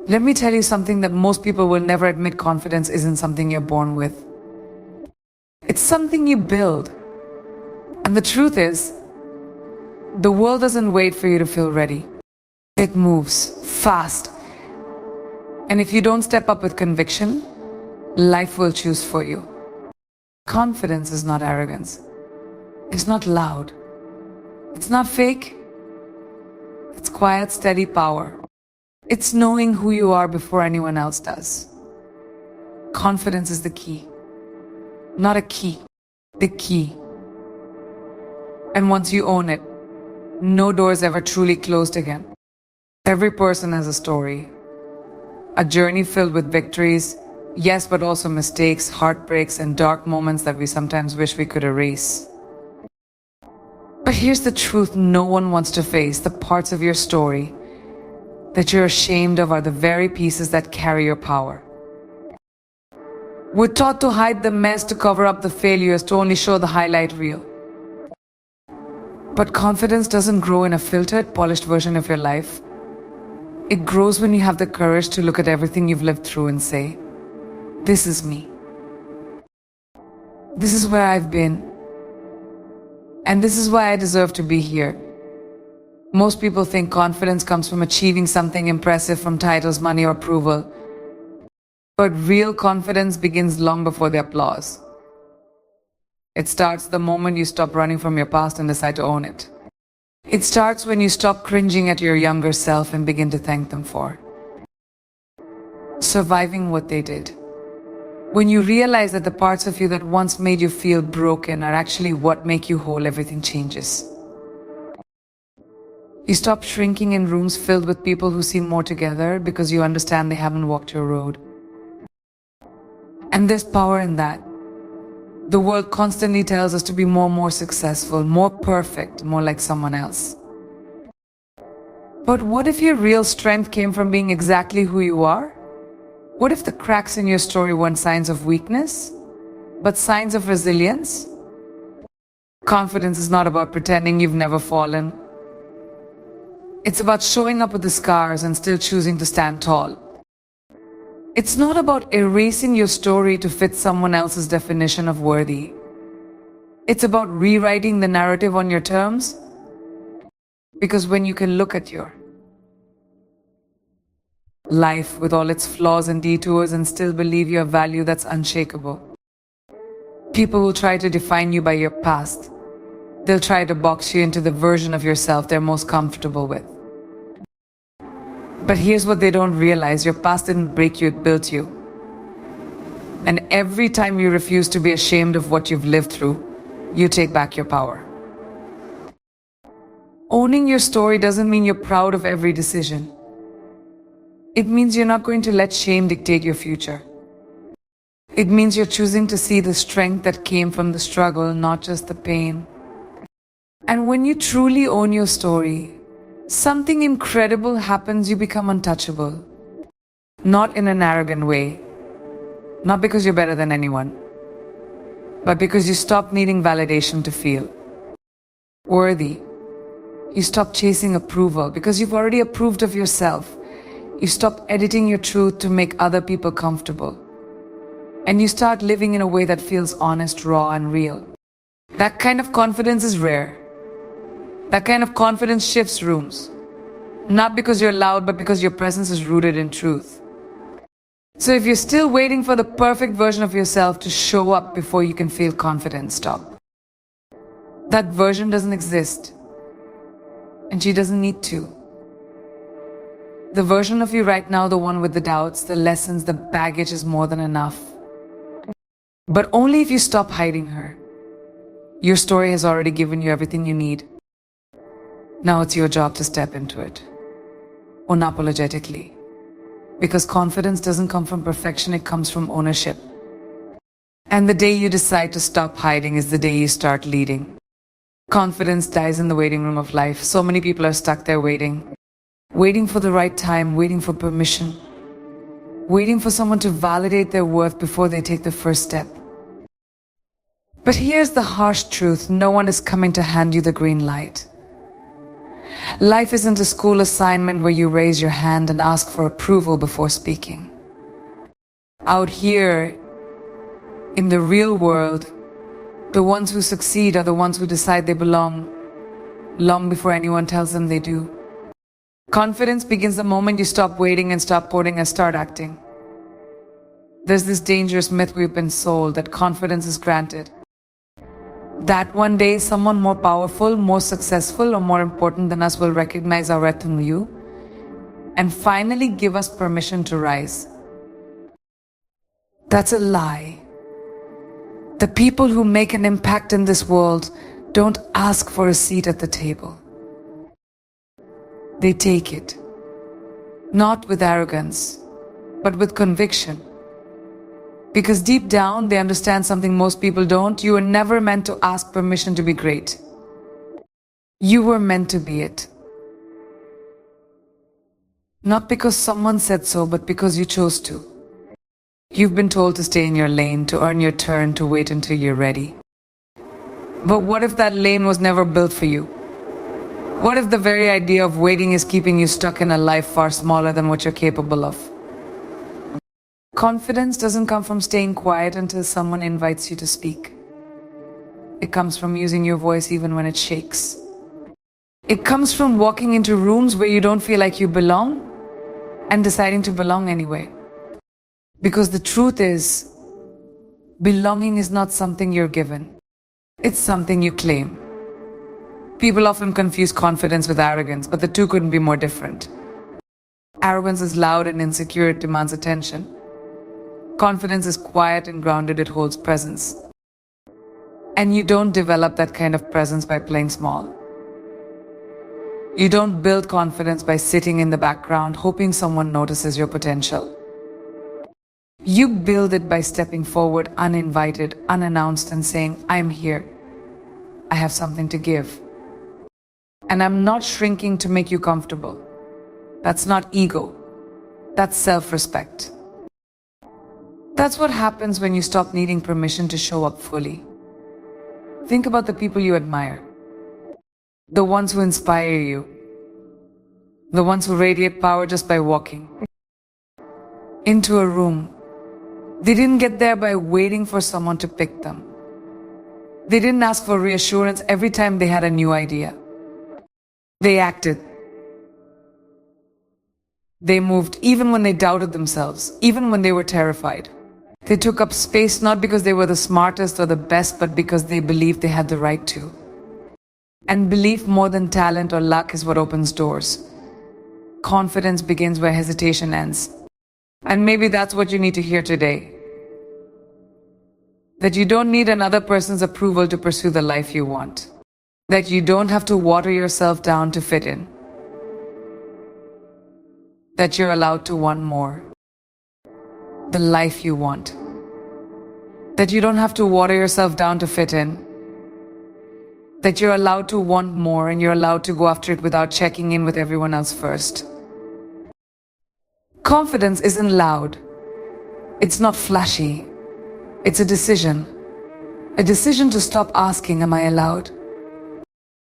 Let me tell you something that most people will never admit. Confidence isn't something you're born with. It's something you build. And the truth is, the world doesn't wait for you to feel ready. It moves fast. And if you don't step up with conviction, life will choose for you. Confidence is not arrogance. It's not loud. It's not fake. It's quiet, steady power. It's knowing who you are before anyone else does. Confidence is the key. Not a key, the key. And once you own it, no door is ever truly closed again. Every person has a story. A journey filled with victories, yes, but also mistakes, heartbreaks, and dark moments that we sometimes wish we could erase. But here's the truth no one wants to face. The parts of your story that you're ashamed of are the very pieces that carry your power. We're taught to hide the mess, to cover up the failures, to only show the highlight reel. But confidence doesn't grow in a filtered, polished version of your life. It grows when you have the courage to look at everything you've lived through and say, this is me. This is where I've been. And this is why I deserve to be here. Most people think confidence comes from achieving something impressive, from titles, money, or approval. But real confidence begins long before the applause. It starts the moment you stop running from your past and decide to own it. It starts when you stop cringing at your younger self and begin to thank them for surviving what they did. When you realize that the parts of you that once made you feel broken are actually what make you whole, everything changes. You stop shrinking in rooms filled with people who seem more together because you understand they haven't walked your road. And there's power in that. The world constantly tells us to be more successful, more perfect, more like someone else. But what if your real strength came from being exactly who you are? What if the cracks in your story weren't signs of weakness, but signs of resilience? Confidence is not about pretending you've never fallen. It's about showing up with the scars and still choosing to stand tall. It's not about erasing your story to fit someone else's definition of worthy. It's about rewriting the narrative on your terms. Because when you can look at your life with all its flaws and detours and still believe you have value that's unshakable, people will try to define you by your past. They'll try to box you into the version of yourself they're most comfortable with. But here's what they don't realize. Your past didn't break you, it built you. And every time you refuse to be ashamed of what you've lived through, you take back your power. Owning your story doesn't mean you're proud of every decision. It means you're not going to let shame dictate your future. It means you're choosing to see the strength that came from the struggle, not just the pain. And when you truly own your story, something incredible happens. You become untouchable. Not in an arrogant way. Not because you're better than anyone. But because you stop needing validation to feel worthy. You stop chasing approval because you've already approved of yourself. You stop editing your truth to make other people comfortable. And you start living in a way that feels honest, raw, and real. That kind of confidence is rare. That kind of confidence shifts rooms. Not because you're loud, but because your presence is rooted in truth. So if you're still waiting for the perfect version of yourself to show up before you can feel confident, stop. That version doesn't exist. And she doesn't need to. The version of you right now, the one with the doubts, the lessons, the baggage, is more than enough. But only if you stop hiding her. Your story has already given you everything you need. Now it's your job to step into it. Unapologetically. Because confidence doesn't come from perfection, it comes from ownership. And the day you decide to stop hiding is the day you start leading. Confidence dies in the waiting room of life. So many people are stuck there waiting. Waiting for the right time, waiting for permission. Waiting for someone to validate their worth before they take the first step. But here's the harsh truth. No one is coming to hand you the green light. Life isn't a school assignment where you raise your hand and ask for approval before speaking. Out here, in the real world, the ones who succeed are the ones who decide they belong long before anyone tells them they do. Confidence begins the moment you stop waiting and stop quoting and start acting. There's this dangerous myth we've been sold that confidence is granted. That one day someone more powerful, more successful, or more important than us will recognize our worth in you and finally give us permission to rise. That's a lie. The people who make an impact in this world don't ask for a seat at the table. They take it. Not with arrogance, but with conviction. Because deep down, they understand something most people don't. You were never meant to ask permission to be great. You were meant to be it. Not because someone said so, but because you chose to. You've been told to stay in your lane, to earn your turn, to wait until you're ready. But what if that lane was never built for you? What if the very idea of waiting is keeping you stuck in a life far smaller than what you're capable of? Confidence doesn't come from staying quiet until someone invites you to speak. It comes from using your voice even when it shakes. It comes from walking into rooms where you don't feel like you belong and deciding to belong anyway. Because the truth is, belonging is not something you're given. It's something you claim. People often confuse confidence with arrogance, but the two couldn't be more different. Arrogance is loud and insecure, it demands attention. Confidence is quiet and grounded, it holds presence. And you don't develop that kind of presence by playing small. You don't build confidence by sitting in the background, hoping someone notices your potential. You build it by stepping forward uninvited, unannounced, and saying, I'm here. I have something to give. And I'm not shrinking to make you comfortable. That's not ego. That's self-respect. That's what happens when you stop needing permission to show up fully. Think about the people you admire. The ones who inspire you. The ones who radiate power just by walking into a room. They didn't get there by waiting for someone to pick them. They didn't ask for reassurance every time they had a new idea. They acted. They moved even when they doubted themselves, even when they were terrified. They took up space not because they were the smartest or the best, but because they believed they had the right to. And belief more than talent or luck is what opens doors. Confidence begins where hesitation ends. And maybe that's what you need to hear today. That you don't need another person's approval to pursue the life you want. That you don't have to water yourself down to fit in. That you're allowed to want more. The life you want. That you don't have to water yourself down to fit in. That you're allowed to want more and you're allowed to go after it without checking in with everyone else first. Confidence isn't loud. It's not flashy. It's a decision. A decision to stop asking, am I allowed?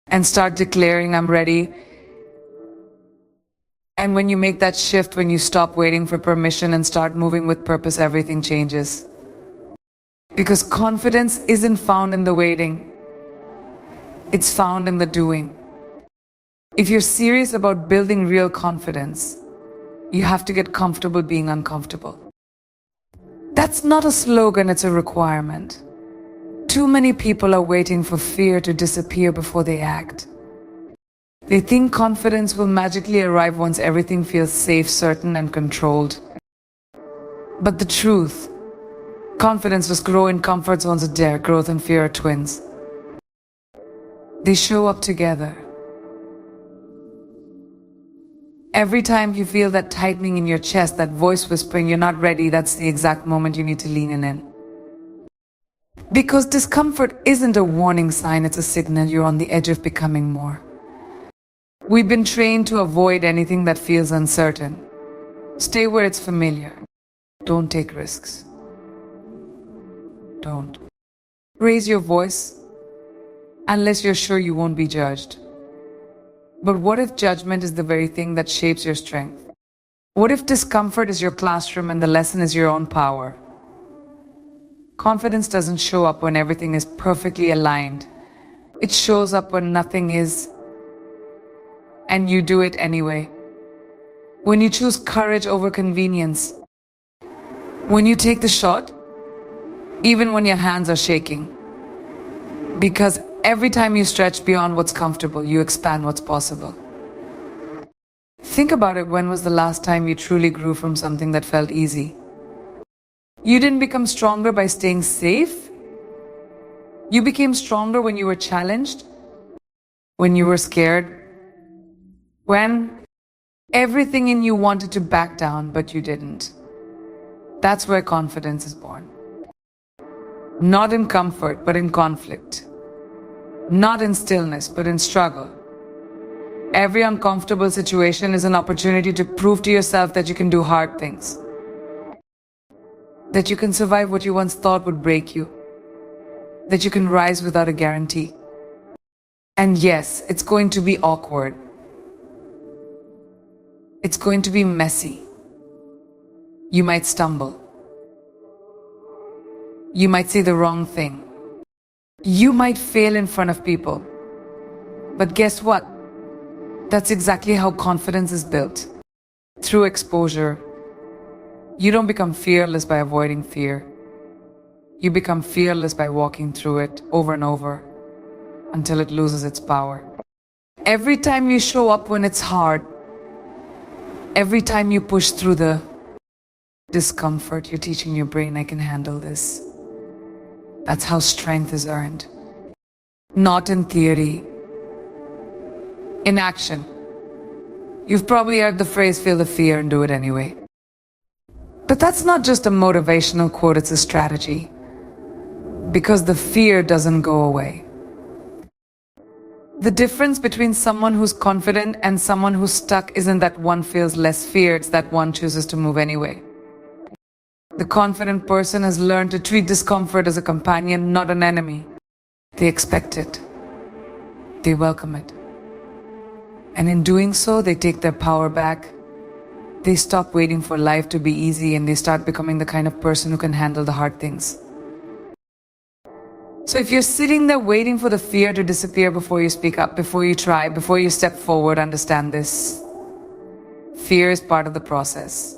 And start declaring, I'm ready. And when you make that shift, when you stop waiting for permission and start moving with purpose, everything changes. Because confidence isn't found in the waiting. It's found in the doing. If you're serious about building real confidence, you have to get comfortable being uncomfortable. That's not a slogan, it's a requirement. Too many people are waiting for fear to disappear before they act. They think confidence will magically arrive once everything feels safe, certain, and controlled. But the truth, confidence does grow in comfort zones of dare. Growth and fear are twins. They show up together. Every time you feel that tightening in your chest, that voice whispering you're not ready, that's the exact moment you need to lean in. Because discomfort isn't a warning sign, it's a signal you're on the edge of becoming more. We've been trained to avoid anything that feels uncertain. Stay where it's familiar. Don't take risks. Don't raise your voice unless you're sure you won't be judged. But what if judgment is the very thing that shapes your strength? What if discomfort is your classroom and the lesson is your own power? Confidence doesn't show up when everything is perfectly aligned. It shows up when nothing is, and you do it anyway. When you choose courage over convenience. When you take the shot, even when your hands are shaking. Because every time you stretch beyond what's comfortable, you expand what's possible. Think about it. When was the last time you truly grew from something that felt easy? You didn't become stronger by staying safe. You became stronger when you were challenged, when you were scared, when everything in you wanted to back down, but you didn't. That's where confidence is born. Not in comfort, but in conflict. Not in stillness, but in struggle. Every uncomfortable situation is an opportunity to prove to yourself that you can do hard things. That you can survive what you once thought would break you. That you can rise without a guarantee. And yes, it's going to be awkward. It's going to be messy. You might stumble. You might say the wrong thing. You might fail in front of people. But guess what? That's exactly how confidence is built. Through exposure. You don't become fearless by avoiding fear. You become fearless by walking through it over and over until it loses its power. Every time you show up when it's hard, every time you push through the discomfort, you're teaching your brain, I can handle this. That's how strength is earned. Not in theory. In action. You've probably heard the phrase, feel the fear and do it anyway. But that's not just a motivational quote, it's a strategy. Because the fear doesn't go away. The difference between someone who's confident and someone who's stuck isn't that one feels less fear, it's that one chooses to move anyway. The confident person has learned to treat discomfort as a companion, not an enemy. They expect it. They welcome it. And in doing so, they take their power back. They stop waiting for life to be easy and they start becoming the kind of person who can handle the hard things. So if you're sitting there waiting for the fear to disappear before you speak up, before you try, before you step forward, understand this. Fear is part of the process.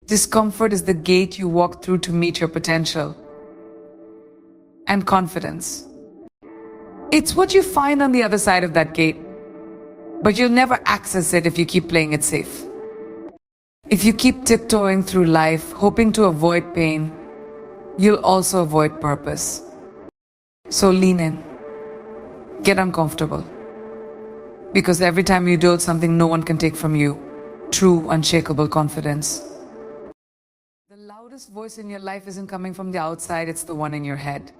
Discomfort is the gate you walk through to meet your potential. And confidence. It's what you find on the other side of that gate. But you'll never access it if you keep playing it safe. If you keep tiptoeing through life, hoping to avoid pain, you'll also avoid purpose. So lean in. Get uncomfortable. Because every time you do it, something no one can take from you. True, unshakable confidence. The loudest voice in your life isn't coming from the outside, it's the one in your head.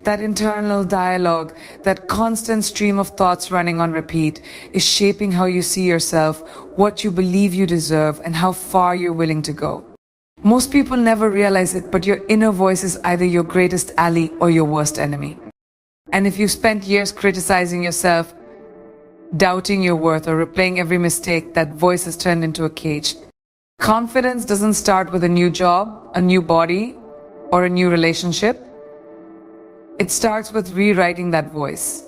That internal dialogue, that constant stream of thoughts running on repeat, is shaping how you see yourself, what you believe you deserve, and how far you're willing to go. Most people never realize it, but your inner voice is either your greatest ally or your worst enemy. And if you've spent years criticizing yourself, doubting your worth, or replaying every mistake, that voice has turned into a cage. Confidence doesn't start with a new job, a new body, or a new relationship. It starts with rewriting that voice.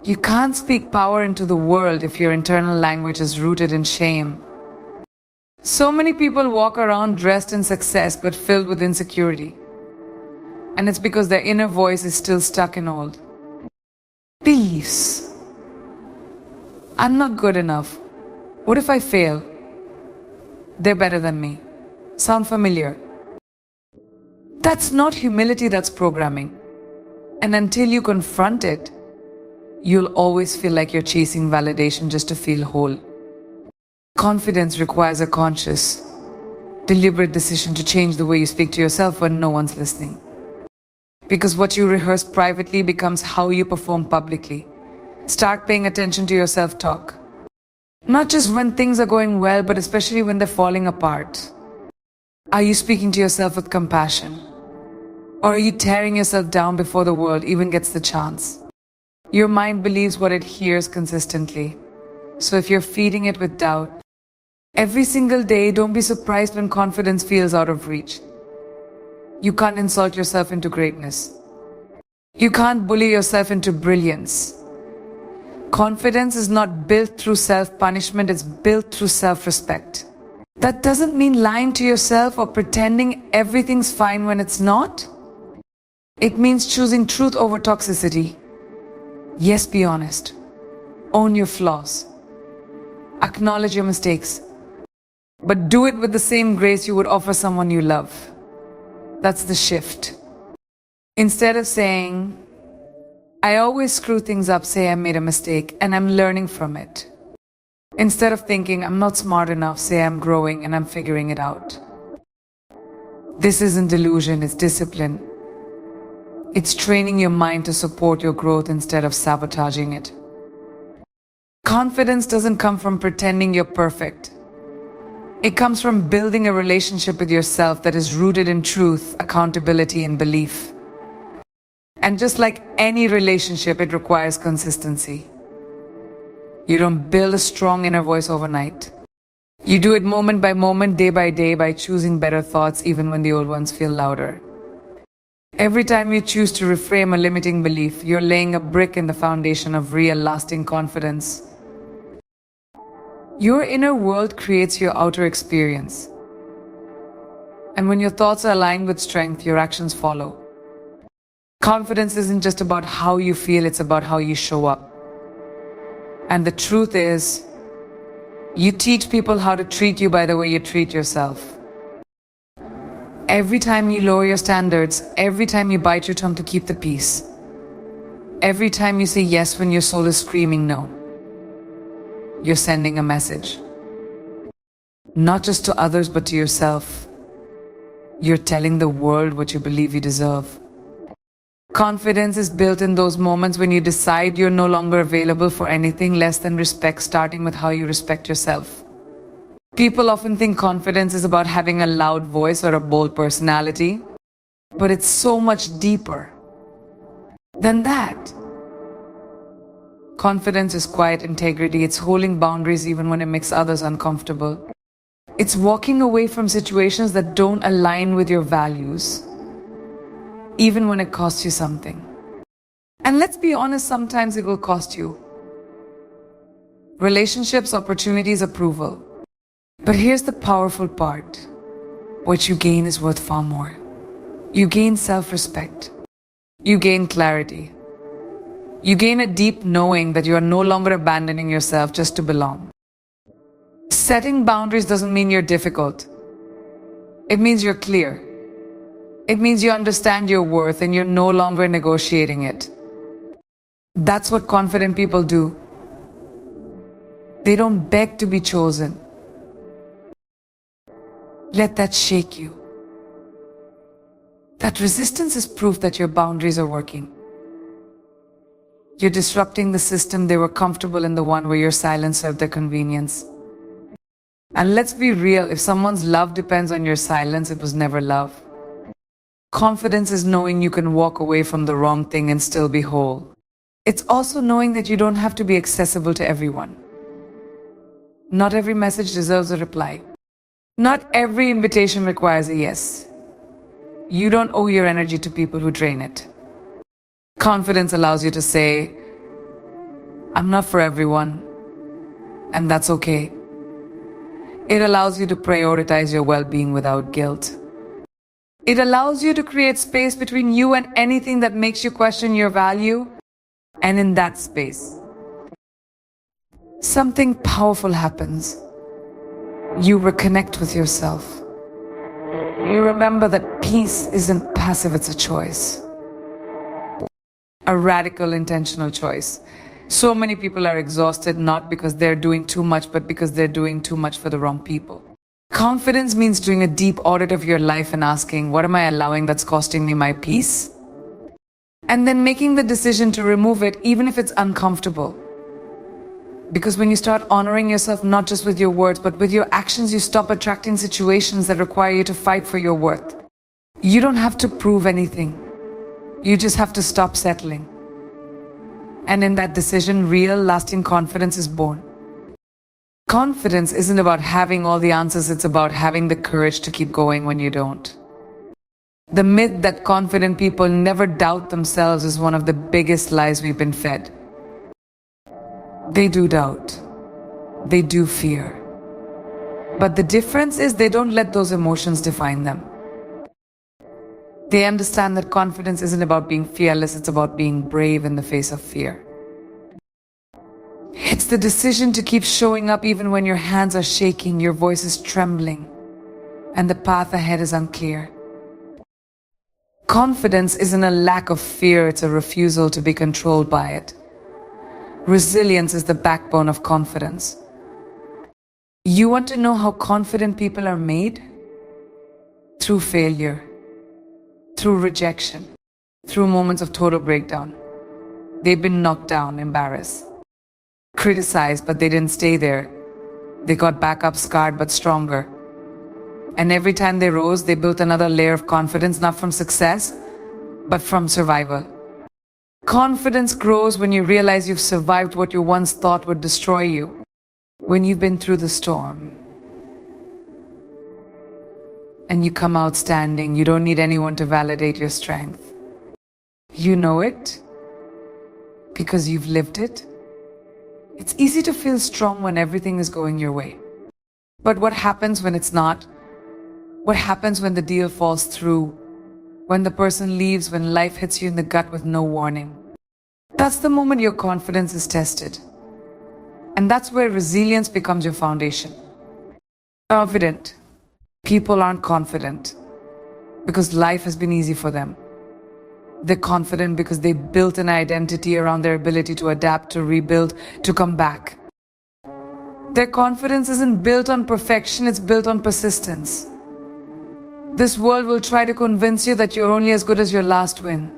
You can't speak power into the world if your internal language is rooted in shame. So many people walk around dressed in success but filled with insecurity. And it's because their inner voice is still stuck in old beliefs. I'm not good enough. What if I fail? They're better than me. Sound familiar? That's not humility, that's programming. And until you confront it, you'll always feel like you're chasing validation just to feel whole. Confidence requires a conscious, deliberate decision to change the way you speak to yourself when no one's listening. Because what you rehearse privately becomes how you perform publicly. Start paying attention to your self-talk. Not just when things are going well, but especially when they're falling apart. Are you speaking to yourself with compassion? Or are you tearing yourself down before the world even gets the chance? Your mind believes what it hears consistently. So if you're feeding it with doubt, every single day, don't be surprised when confidence feels out of reach. You can't insult yourself into greatness. You can't bully yourself into brilliance. Confidence is not built through self-punishment, it's built through self-respect. That doesn't mean lying to yourself or pretending everything's fine when it's not. It means choosing truth over toxicity. Yes, be honest. Own your flaws. Acknowledge your mistakes. But do it with the same grace you would offer someone you love. That's the shift. Instead of saying, I always screw things up, say I made a mistake and I'm learning from it. Instead of thinking, I'm not smart enough, say I'm growing and I'm figuring it out. This isn't delusion, it's discipline. It's training your mind to support your growth instead of sabotaging it. Confidence doesn't come from pretending you're perfect. It comes from building a relationship with yourself that is rooted in truth, accountability, and belief. And just like any relationship, it requires consistency. You don't build a strong inner voice overnight. You do it moment by moment, day by day, by choosing better thoughts even when the old ones feel louder. Every time you choose to reframe a limiting belief, you're laying a brick in the foundation of real, lasting confidence. Your inner world creates your outer experience. And when your thoughts are aligned with strength, your actions follow. Confidence isn't just about how you feel, it's about how you show up. And the truth is, you teach people how to treat you by the way you treat yourself. Every time you lower your standards, every time you bite your tongue to keep the peace, every time you say yes when your soul is screaming no, you're sending a message. Not just to others, but to yourself. You're telling the world what you believe you deserve. Confidence is built in those moments when you decide you're no longer available for anything less than respect, starting with how you respect yourself. People often think confidence is about having a loud voice or a bold personality, but it's so much deeper than that. Confidence is quiet integrity. It's holding boundaries even when it makes others uncomfortable. It's walking away from situations that don't align with your values, even when it costs you something. And let's be honest, sometimes it will cost you relationships, opportunities, approval. But here's the powerful part. What you gain is worth far more. You gain self-respect. You gain clarity. You gain a deep knowing that you are no longer abandoning yourself just to belong. Setting boundaries doesn't mean you're difficult. It means you're clear. It means you understand your worth and you're no longer negotiating it. That's what confident people do. They don't beg to be chosen. Let that shake you. That resistance is proof that your boundaries are working. You're disrupting the system. They were comfortable in the one where your silence served their convenience. And let's be real, if someone's love depends on your silence, it was never love. Confidence is knowing you can walk away from the wrong thing and still be whole. It's also knowing that you don't have to be accessible to everyone. Not every message deserves a reply. Not every invitation requires a yes. You don't owe your energy to people who drain it. Confidence allows you to say, I'm not for everyone, and that's okay. It allows you to prioritize your well-being without guilt. It allows you to create space between you and anything that makes you question your value. And in that space, something powerful happens. You reconnect with yourself. You remember that peace isn't passive, it's a choice. A radical, intentional choice. So many people are exhausted not because they're doing too much, but because they're doing too much for the wrong people. Confidence means doing a deep audit of your life and asking, what am I allowing that's costing me my peace? And then making the decision to remove it, even if it's uncomfortable. Because when you start honoring yourself, not just with your words, but with your actions, you stop attracting situations that require you to fight for your worth. You don't have to prove anything. You just have to stop settling. And in that decision, real, lasting confidence is born. Confidence isn't about having all the answers, it's about having the courage to keep going when you don't. The myth that confident people never doubt themselves is one of the biggest lies we've been fed. They do doubt. They do fear. But the difference is they don't let those emotions define them. They understand that confidence isn't about being fearless, it's about being brave in the face of fear. It's the decision to keep showing up even when your hands are shaking, your voice is trembling, and the path ahead is unclear. Confidence isn't a lack of fear, it's a refusal to be controlled by it. Resilience is the backbone of confidence. You want to know how confident people are made? Through failure, through rejection, through moments of total breakdown. They've been knocked down, embarrassed, criticized, but they didn't stay there. They got back up scarred but stronger. And every time they rose, they built another layer of confidence, not from success, but from survival. Confidence grows when you realize you've survived what you once thought would destroy you. When you've been through the storm and you come out standing, you don't need anyone to validate your strength. You know it because you've lived it. It's easy to feel strong when everything is going your way. But what happens when it's not? What happens when the deal falls through? When the person leaves, when life hits you in the gut with no warning? That's the moment your confidence is tested. And that's where resilience becomes your foundation. Confident people aren't confident because life has been easy for them. They're confident because they built an identity around their ability to adapt, to rebuild, to come back. Their confidence isn't built on perfection, it's built on persistence. This world will try to convince you that you're only as good as your last win.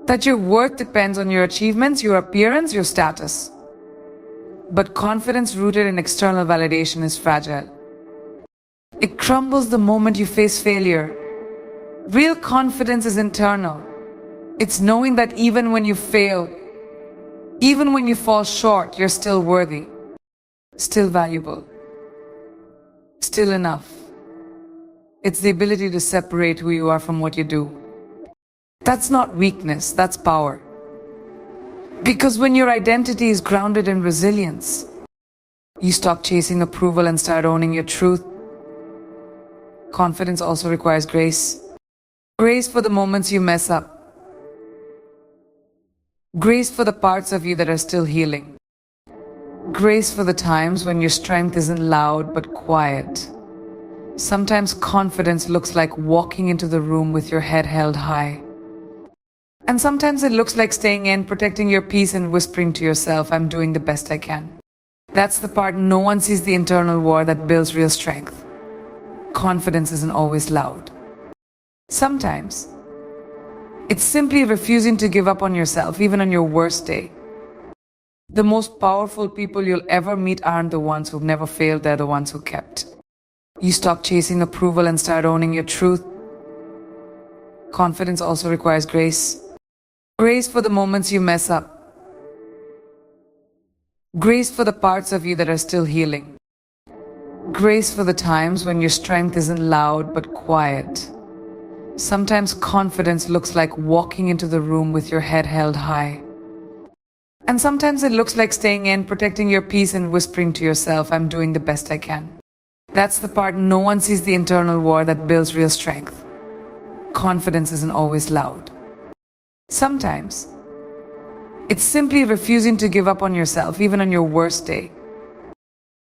That your worth depends on your achievements, your appearance, your status. But confidence rooted in external validation is fragile. It crumbles the moment you face failure. Real confidence is internal. It's knowing that even when you fail, even when you fall short, you're still worthy, still valuable, still enough. It's the ability to separate who you are from what you do. That's not weakness, that's power. Because when your identity is grounded in resilience, you stop chasing approval and start owning your truth. Confidence also requires grace. Grace for the moments you mess up. Grace for the parts of you that are still healing. Grace for the times when your strength isn't loud but quiet. Sometimes confidence looks like walking into the room with your head held high. And sometimes it looks like staying in, protecting your peace and whispering to yourself, I'm doing the best I can. That's the part no one sees, the internal war that builds real strength. Confidence isn't always loud. Sometimes it's simply refusing to give up on yourself, even on your worst day. The most powerful people you'll ever meet aren't the ones who've never failed, they're the ones who kept. You stop chasing approval and start owning your truth. Confidence also requires grace. Grace for the moments you mess up. Grace for the parts of you that are still healing. Grace for the times when your strength isn't loud but quiet. Sometimes confidence looks like walking into the room with your head held high. And sometimes it looks like staying in, protecting your peace and whispering to yourself, I'm doing the best I can. That's the part no one sees, the internal war that builds real strength. Confidence isn't always loud. Sometimes it's simply refusing to give up on yourself, even on your worst day.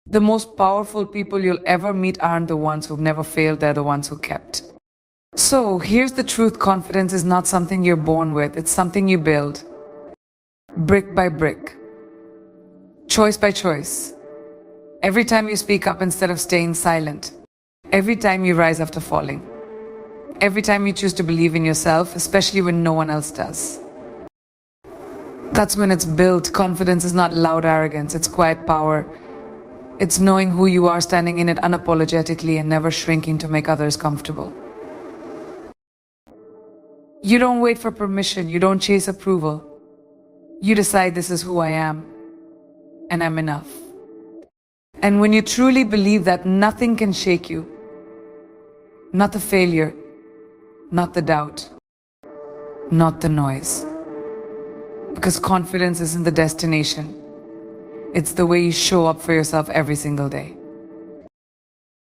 The most powerful people you'll ever meet aren't the ones who've never failed, they're the ones who kept. So here's the truth, confidence is not something you're born with, it's something you build. Brick by brick. Choice by choice. Every time you speak up instead of staying silent. Every time you rise after falling. Every time you choose to believe in yourself, especially when no one else does. That's when it's built. Confidence is not loud arrogance, it's quiet power. It's knowing who you are, standing in it unapologetically and never shrinking to make others comfortable. You don't wait for permission, you don't chase approval. You decide this is who I am, and I'm enough. And when you truly believe that, nothing can shake you. Not the failure, not the doubt, not the noise. Because confidence isn't the destination. It's the way you show up for yourself every single day.